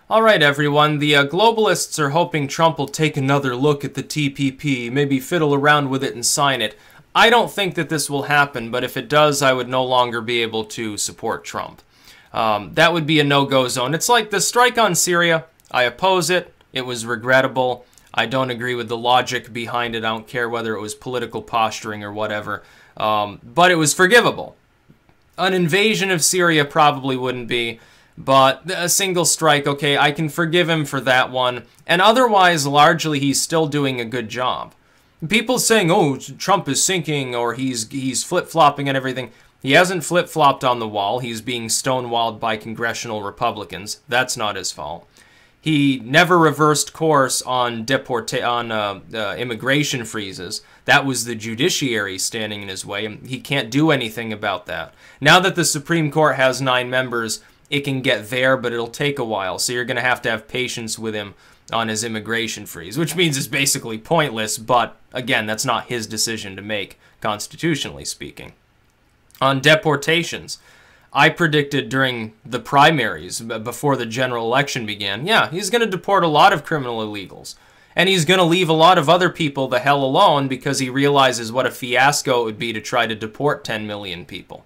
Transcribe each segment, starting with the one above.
All right, everyone. The globalists are hoping Trump will take another look at the TPP, maybe fiddle around with it and sign it. I don't think that this will happen, but if it does, I would no longer be able to support Trump. That would be a no-go zone. It's like the strike on Syria. I oppose it. It was regrettable. I don't agree with the logic behind it. I don't care whether it was political posturing or whatever. But it was forgivable. An invasion of Syria probably wouldn't be. But a single strike, okay, I can forgive him for that one. And otherwise, largely, he's still doing a good job. People saying, oh, Trump is sinking or he's flip-flopping and everything. He hasn't flip-flopped on the wall. He's being stonewalled by congressional Republicans. That's not his fault. He never reversed course on immigration freezes. That was the judiciary standing in his way. He can't do anything about that. Now that the Supreme Court has 9 members, it can get there, but it'll take a while. So you're going to have patience with him on his immigration freeze, which means it's basically pointless. But again, that's not his decision to make, constitutionally speaking. On deportations, I predicted during the primaries, before the general election began, yeah, he's going to deport a lot of criminal illegals. And he's going to leave a lot of other people the hell alone because he realizes what a fiasco it would be to try to deport 10 million people.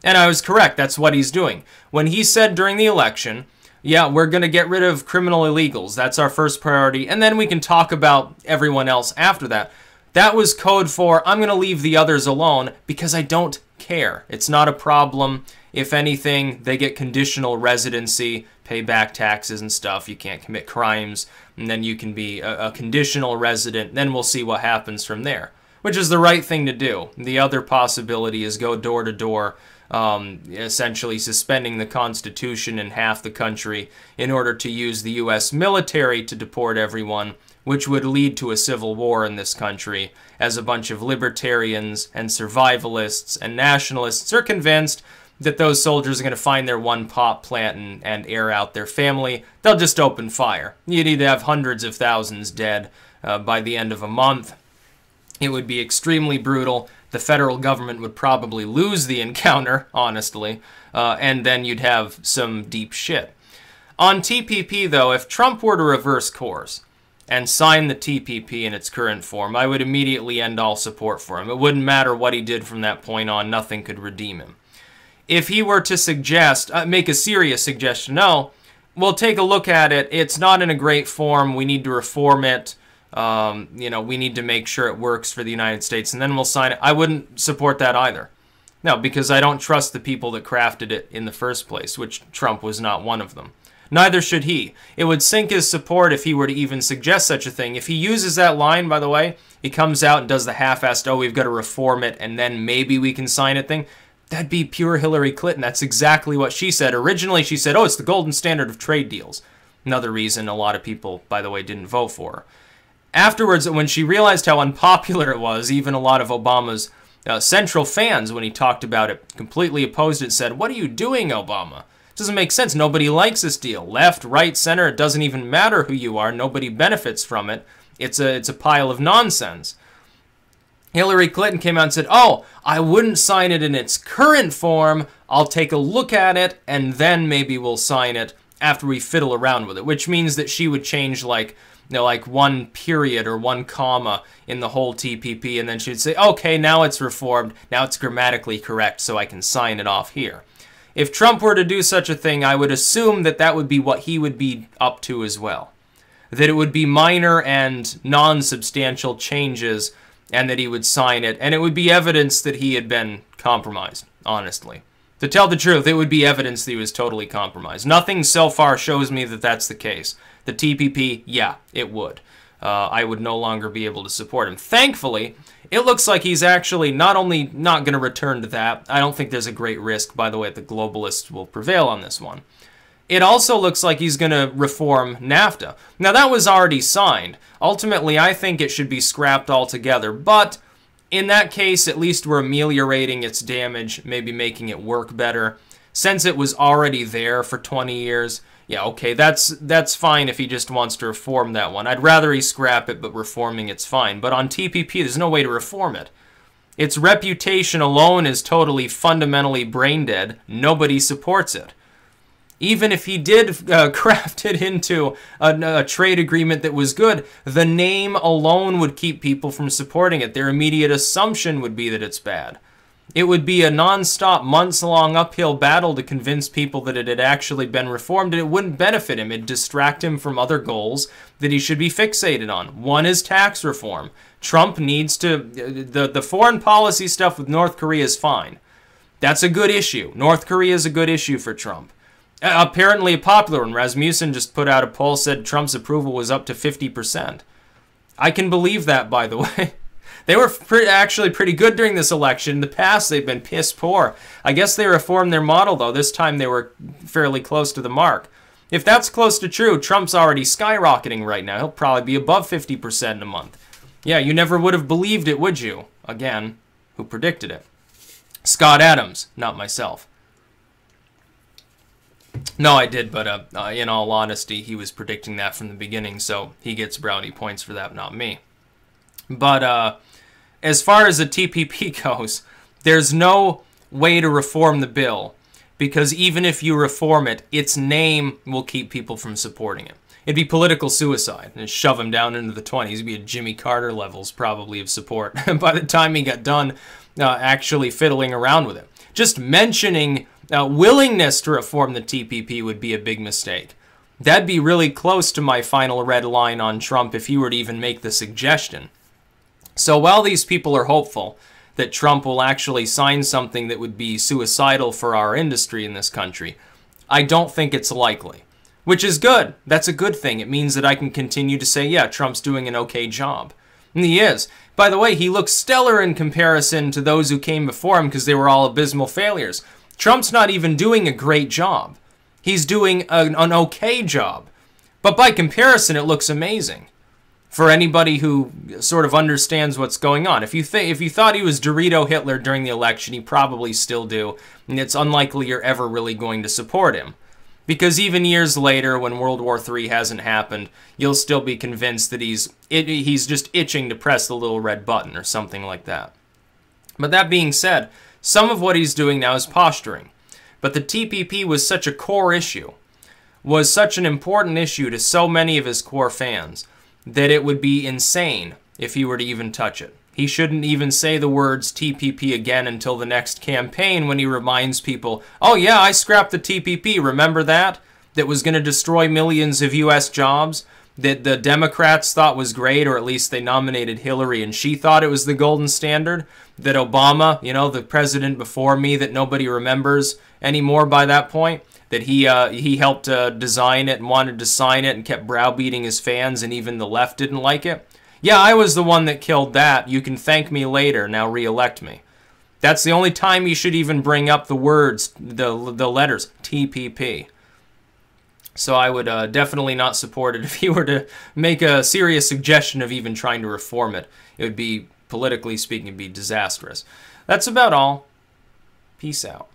And I was correct. That's what he's doing. When he said during the election, yeah, we're going to get rid of criminal illegals. That's our first priority. And then we can talk about everyone else after that. That was code for, I'm going to leave the others alone because I don't care. It's not a problem. If anything, they get conditional residency, pay back taxes and stuff. You can't commit crimes. And then you can be a conditional resident. Then we'll see what happens from there, which is the right thing to do. The other possibility is go door to door, essentially suspending the Constitution in half the country in order to use the U.S. military to deport everyone, which would lead to a civil war in this country, as a bunch of libertarians and survivalists and nationalists are convinced that those soldiers are going to find their one pot plant and air out their family. They'll just open fire. You'd either have hundreds of thousands dead by the end of a month. It would be extremely brutal. The federal government would probably lose the encounter, honestly, and then you'd have some deep shit. On TPP, though, if Trump were to reverse course and sign the TPP in its current form, I would immediately end all support for him. It wouldn't matter what he did from that point on. Nothing could redeem him. If he were to suggest, make a serious suggestion, no, we'll take a look at it. It's not in a great form. We need to reform it. We need to make sure it works for the United States, and then we'll sign it. I wouldn't support that either. No, because I don't trust the people that crafted it in the first place, which Trump was not one of them. Neither should he. It would sink his support if he were to even suggest such a thing. If he uses that line, by the way, he comes out and does the half-assed, oh, we've got to reform it, and then maybe we can sign it thing. That'd be pure Hillary Clinton. That's exactly what she said. Originally, she said, oh, it's the golden standard of trade deals. Another reason a lot of people, by the way, didn't vote for her. Afterwards, when she realized how unpopular it was, even a lot of Obama's central fans, when he talked about it, completely opposed it, said, what are you doing, Obama? It doesn't make sense. Nobody likes this deal. Left, right, center, it doesn't even matter who you are. Nobody benefits from it. It's a pile of nonsense. Hillary Clinton came out and said, oh, I wouldn't sign it in its current form. I'll take a look at it, and then maybe we'll sign it after we fiddle around with it, which means that she would change like one period or one comma in the whole TPP, and then she'd say, okay, now it's reformed, now it's grammatically correct, so I can sign it off here. If Trump were to do such a thing, I would assume that that would be what he would be up to as well. That it would be minor and non-substantial changes, and that he would sign it, and it would be evidence that he had been compromised, honestly. To tell the truth, it would be evidence that he was totally compromised. Nothing so far shows me that that's the case. The TPP, yeah, it would. I would no longer be able to support him. Thankfully, it looks like he's actually not only not going to return to that, I don't think there's a great risk, by the way, that the globalists will prevail on this one. It also looks like he's going to reform NAFTA. Now, that was already signed. Ultimately, I think it should be scrapped altogether, but in that case, at least we're ameliorating its damage, maybe making it work better. Since it was already there for 20 years, yeah, okay, that's fine if he just wants to reform that one. I'd rather he scrap it, but reforming it's fine. But on TPP, there's no way to reform it. Its reputation alone is totally, fundamentally brain dead. Nobody supports it. Even if he did craft it into a trade agreement that was good, the name alone would keep people from supporting it. Their immediate assumption would be that it's bad. It would be a non-stop, months-long uphill battle to convince people that it had actually been reformed, and it wouldn't benefit him. It'd distract him from other goals that he should be fixated on. One is tax reform. Trump needs to... The foreign policy stuff with North Korea is fine. That's a good issue. North Korea is a good issue for Trump. Apparently a popular one. Rasmussen just put out a poll, said Trump's approval was up to 50%. I can believe that, by the way. They were actually pretty good during this election. In the past, they've been piss poor. I guess they reformed their model, though. This time they were fairly close to the mark. If that's close to true, Trump's already skyrocketing right now. He'll probably be above 50% in a month. Yeah, you never would have believed it, would you? Again, who predicted it? Scott Adams, not myself. No, I did, but in all honesty, he was predicting that from the beginning, so he gets brownie points for that, not me. But as far as the TPP goes, there's no way to reform the bill, because even if you reform it, its name will keep people from supporting it. It'd be political suicide, and shove him down into the 20s. It'd be at Jimmy Carter levels, probably, of support by the time he got done actually fiddling around with it. Just mentioning willingness to reform the TPP would be a big mistake. That'd be really close to my final red line on Trump if he were to even make the suggestion. So while these people are hopeful that Trump will actually sign something that would be suicidal for our industry in this country, I don't think it's likely. Which is good. That's a good thing. It means that I can continue to say, yeah, Trump's doing an okay job. And he is. By the way, he looks stellar in comparison to those who came before him because they were all abysmal failures. Trump's not even doing a great job. He's doing an okay job. But by comparison, it looks amazing. For anybody who sort of understands what's going on. If you thought he was Dorito Hitler during the election, you probably still do. And it's unlikely you're ever really going to support him. Because even years later, when World War III hasn't happened, you'll still be convinced that he's just itching to press the little red button or something like that. But that being said, some of what he's doing now is posturing. But the TPP was such a core issue, was such an important issue to so many of his core fans, that it would be insane if he were to even touch it. He shouldn't even say the words TPP again until the next campaign when he reminds people, oh yeah, I scrapped the TPP, remember that? That was going to destroy millions of U.S. jobs, that the Democrats thought was great, or at least they nominated Hillary and she thought it was the golden standard, that Obama, you know, the president before me that nobody remembers anymore by that point, that he helped design it and wanted to sign it and kept browbeating his fans and even the left didn't like it. Yeah, I was the one that killed that. You can thank me later. Now re-elect me. That's the only time you should even bring up the words, the letters, TPP. So I would definitely not support it if he were to make a serious suggestion of even trying to reform it. It would be, politically speaking, it'd be disastrous. That's about all. Peace out.